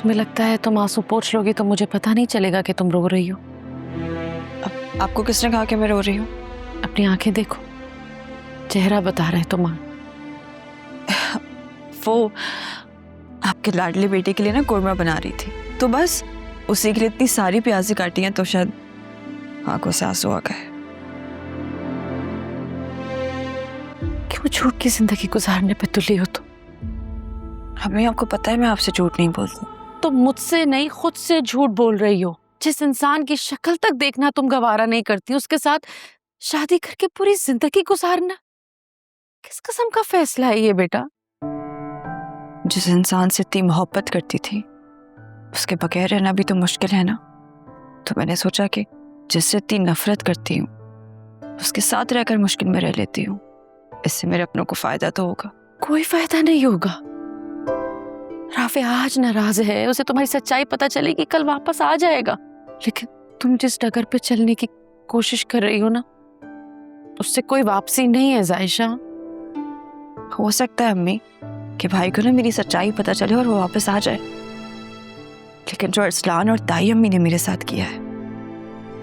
तुम्हें लगता है तुम आंसू पोंछ लोगी तो मुझे पता नहीं चलेगा कि तुम रो रही हो? आपको किसने कहा कि मैं रो रही हूँ? अपनी आंखें देखो, चेहरा बता रहे तुम। वो आपके लाडले बेटे के लिए ना कोरमा बना रही थी, तो बस उसी के लिए इतनी सारी प्याज़ें काटी हैं तो शायद आंखों से आंसू आ गए। क्यों झूठ की जिंदगी गुजारने पे तुली हो तुम? अम्मी आपको पता है मैं आपसे झूठ नहीं बोलती। तुम मुझसे नहीं खुद से झूठ बोल रही हो। जिस इंसान की शक्ल तक देखना तुम गवारा नहीं करती, उसके साथ शादी करके पूरी जिंदगी गुजारना किस किस्म का फैसला है ये बेटा? जिस इंसान से इतनी मोहब्बत करती थी उसके बगैर रहना भी तो मुश्किल है ना, तो मैंने सोचा कि जिससे इतनी नफरत करती हूँ उसके साथ रहकर मुश्किल में रह लेती हूँ, इससे मेरे अपनों को फायदा तो होगा। कोई फायदा नहीं होगा। राफे आज नाराज है, उसे तुम्हारी सच्चाई पता चलेगी, कल वापस आ जाएगा। लेकिन तुम जिस डगर पे चलने की कोशिश कर रही हो ना, उससे कोई वापसी नहीं है जायशा। हो सकता है अम्मी कि भाई को ना मेरी सच्चाई पता चले और वो वापस आ जाए, लेकिन जो अरसलान और ताई अम्मी ने मेरे साथ किया है,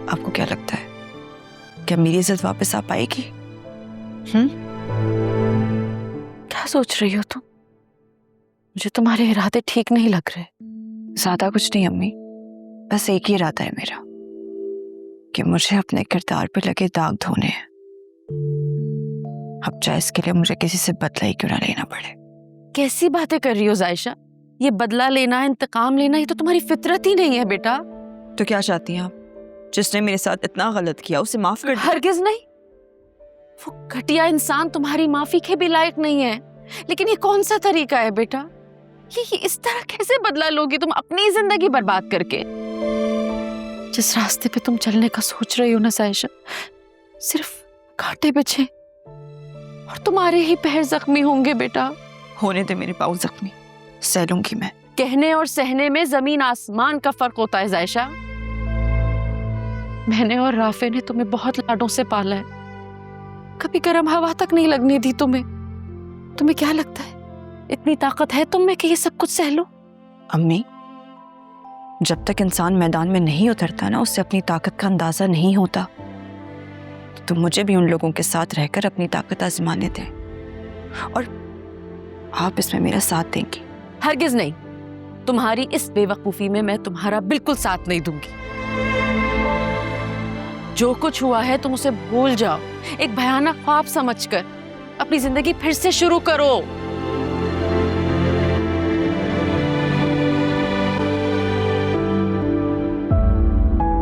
आपको क्या लगता है क्या मेरी इज्जत वापस आ पाएगी? क्या सोच रही हो तुम? मुझे तुम्हारे इरादे ठीक नहीं लग रहे। ज्यादा कुछ नहीं अम्मी, बस एक ही इरादा है मेरा कि मुझे अपने किरदार पे लगे दाग धोने हैं। अब चाहे इसके लिए मुझे किसी से बदला ही क्यों ना लेना पड़े। कैसी बातें कर रही हो जायशा? ये बदला लेना, इंतकाम लेना, ये तो तुम्हारी फितरत ही नहीं है बेटा। तो क्या चाहती हैं आप? जिसने मेरे साथ इतना गलत किया उसे माफ कर दो। हरगिज नहीं। वो घटिया इंसान तुम्हारी माफी के भी लायक नहीं है। लेकिन ये कौन सा तरीका है बेटा? ये इस तरह कैसे बदला लोगी तुम अपनी जिंदगी बर्बाद करके? जिस रास्ते पे तुम चलने का सोच रही हो ना सायशा, सिर्फ कांटे बिछे और तुम्हारे ही पैर जख्मी होंगे बेटा। होने दे मेरे पाँव जख्मी, सह लूंगी मैं। कहने और सहने में जमीन आसमान का फर्क होता है जायशा। मैंने और राफे ने तुम्हें बहुत लाडों से पाला है, कभी गर्म हवा तक नहीं लगने दी तुम्हें। तुम्हें क्या लगता है इतनी ताकत है तुम में कि ये सब कुछ सह लो? अम्मी, जब तक इंसान मैदान में नहीं उतरता ना, उससे अपनी ताकत का अंदाजा नहीं होता। तो मुझे भी उन लोगों के साथ रहकर अपनी ताकत आजमाने दें, और आप इसमें मेरा साथ देंगी। हरगिज नहीं। तुम्हारी इस बेवकूफी में मैं तुम्हारा बिल्कुल साथ नहीं दूंगी। जो कुछ हुआ है तुम उसे भूल जाओ, एक भयानक ख्वाब समझकर अपनी जिंदगी फिर से शुरू करो।